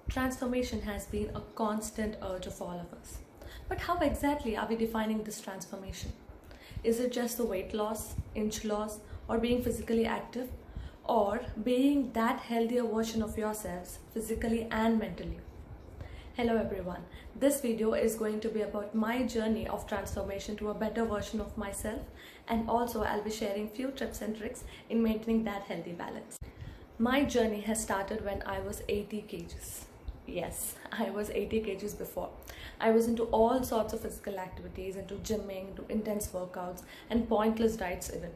Transformation has been a constant urge of all of us. But how exactly are we defining this transformation? Is it just the weight loss, inch loss, or being physically active? Or being that healthier version of yourselves, physically and mentally? Hello everyone, this video is going to be about my journey of transformation to a better version of myself, and also I'll be sharing few tips and tricks in maintaining that healthy balance. My journey has started when I was 80 kgs. Yes, I was 80 kgs before. I was into all sorts of physical activities, into gymming, into intense workouts, and pointless diets even.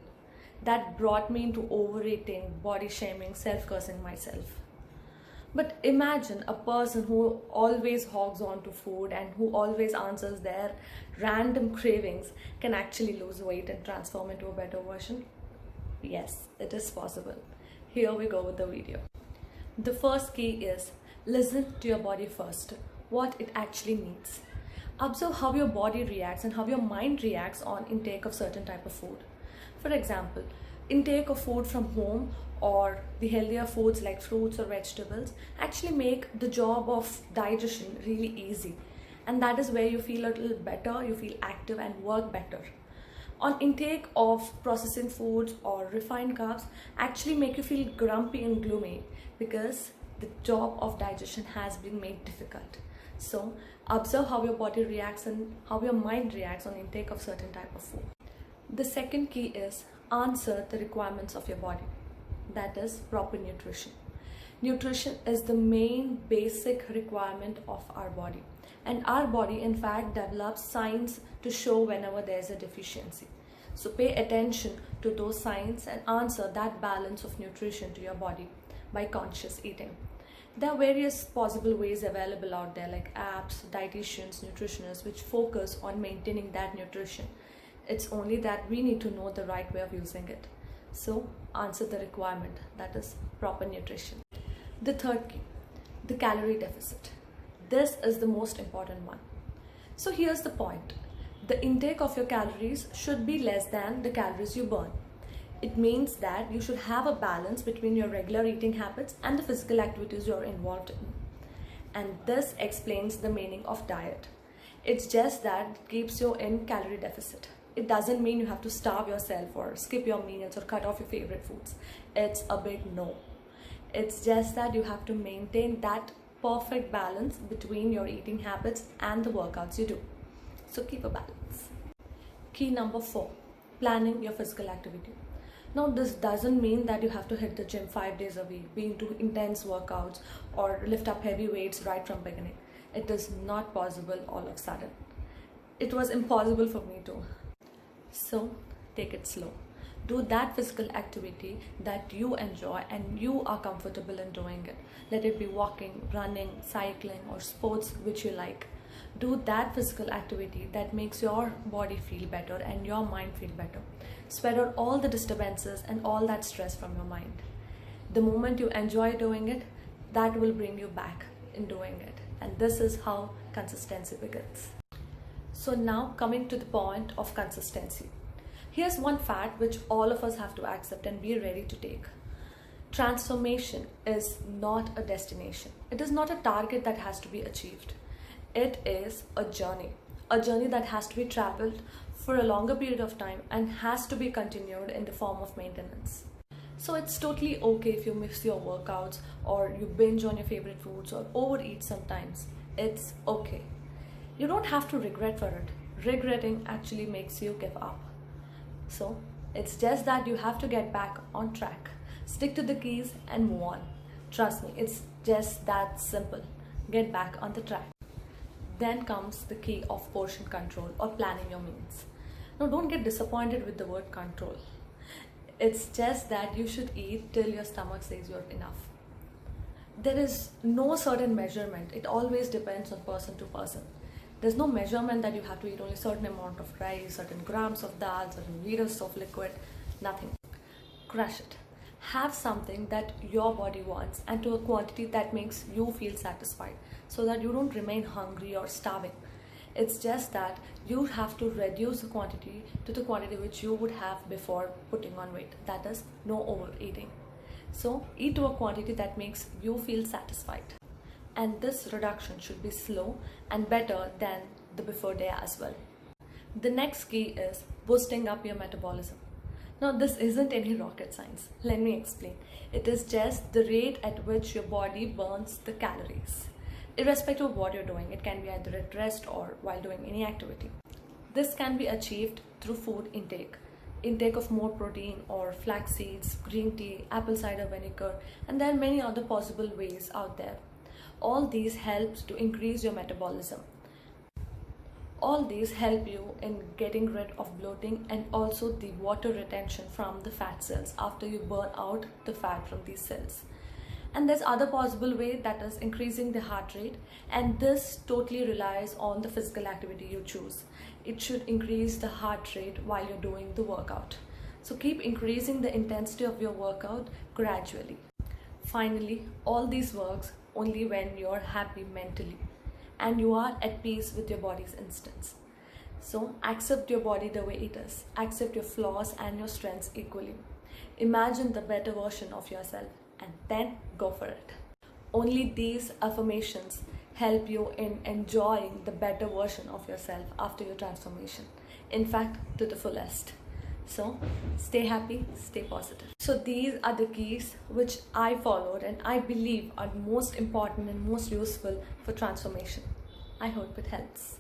That brought me into overeating, body shaming, self-cursing myself. But imagine a person who always hogs on to food and who always answers their random cravings can actually lose weight and transform into a better version. Yes, it is possible. Here we go with the video. The first key is listen to your body first, what it actually needs. Observe how your body reacts and how your mind reacts on intake of certain type of food. For example, intake of food from home or the healthier foods like fruits or vegetables actually make the job of digestion really easy. And that is where you feel a little better, you feel active and work better. On intake of processing foods or refined carbs actually make you feel grumpy and gloomy because the job of digestion has been made difficult. So observe how your body reacts and how your mind reacts on intake of certain type of food. The second key is answer the requirements of your body. That is proper nutrition. Nutrition is the main basic requirement of our body. And our body in fact develops signs to show whenever there is a deficiency. So pay attention to those signs and answer that balance of nutrition to your body by conscious eating. There are various possible ways available out there like apps, dietitians, nutritionists which focus on maintaining that nutrition. It's only that we need to know the right way of using it. So answer the requirement, that is proper nutrition. The third key, the calorie deficit. This is the most important one. So here's the point. The intake of your calories should be less than the calories you burn. It means that you should have a balance between your regular eating habits and the physical activities you're involved in. And this explains the meaning of diet. It's just that it keeps you in calorie deficit. It doesn't mean you have to starve yourself or skip your meals or cut off your favorite foods. It's a big no. It's just that you have to maintain that perfect balance between your eating habits and the workouts you do. So keep a balance. Key number 4, planning your physical activity. Now this doesn't mean that you have to hit the gym 5 days a week, be into intense workouts or lift up heavy weights right from beginning. It is not possible all of a sudden. It was impossible for me too. So take it slow. Do that physical activity that you enjoy and you are comfortable in doing it. Let it be walking, running, cycling or sports which you like. Do that physical activity that makes your body feel better and your mind feel better. Spread out all the disturbances and all that stress from your mind. The moment you enjoy doing it, that will bring you back in doing it. And this is how consistency begins. So now coming to the point of consistency. Here's one fact which all of us have to accept and be ready to take. Transformation is not a destination. It is not a target that has to be achieved. It is a journey that has to be traveled for a longer period of time and has to be continued in the form of maintenance. So it's totally okay if you miss your workouts or you binge on your favorite foods or overeat sometimes. It's okay. You don't have to regret for it. Regretting actually makes you give up. So it's just that you have to get back on track. Stick to the keys and move on. Trust me, it's just that simple. Get back on the track. Then comes the key of portion control or planning your meals. Now don't get disappointed with the word control. It's just that you should eat till your stomach says you're enough. There is no certain measurement. It always depends on person to person. There's no measurement that you have to eat only certain amount of rice, certain grams of dal, certain liters of liquid, nothing. Crush it. Have something that your body wants and to a quantity that makes you feel satisfied so that you don't remain hungry or starving. It's just that you have to reduce the quantity to the quantity which you would have before putting on weight. That is no overeating. So eat to a quantity that makes you feel satisfied. and this reduction should be slow and better than the before day as well. The next key is boosting up your metabolism. Now, this isn't any rocket science. Let me explain. It is just the rate at which your body burns the calories. Irrespective of what you're doing, it can be either at rest or while doing any activity. This can be achieved through food intake of more protein or flax seeds, green tea, apple cider vinegar, and there are many other possible ways out there. All these help to increase your metabolism. All these help you in getting rid of bloating and also the water retention from the fat cells after you burn out the fat from these cells. And there's other possible way, that is increasing the heart rate, and this totally relies on the physical activity you choose. It should increase the heart rate while you're doing the workout. So keep increasing the intensity of your workout gradually. Finally, all these works only when you're happy mentally and you are at peace with your body's instincts. So accept your body the way it is. Accept your flaws and your strengths equally. Imagine the better version of yourself and then go for it. Only these affirmations help you in enjoying the better version of yourself after your transformation. In fact, to the fullest. So stay happy, stay positive. So these are the keys which I followed and I believe are most important and most useful for transformation. I hope it helps.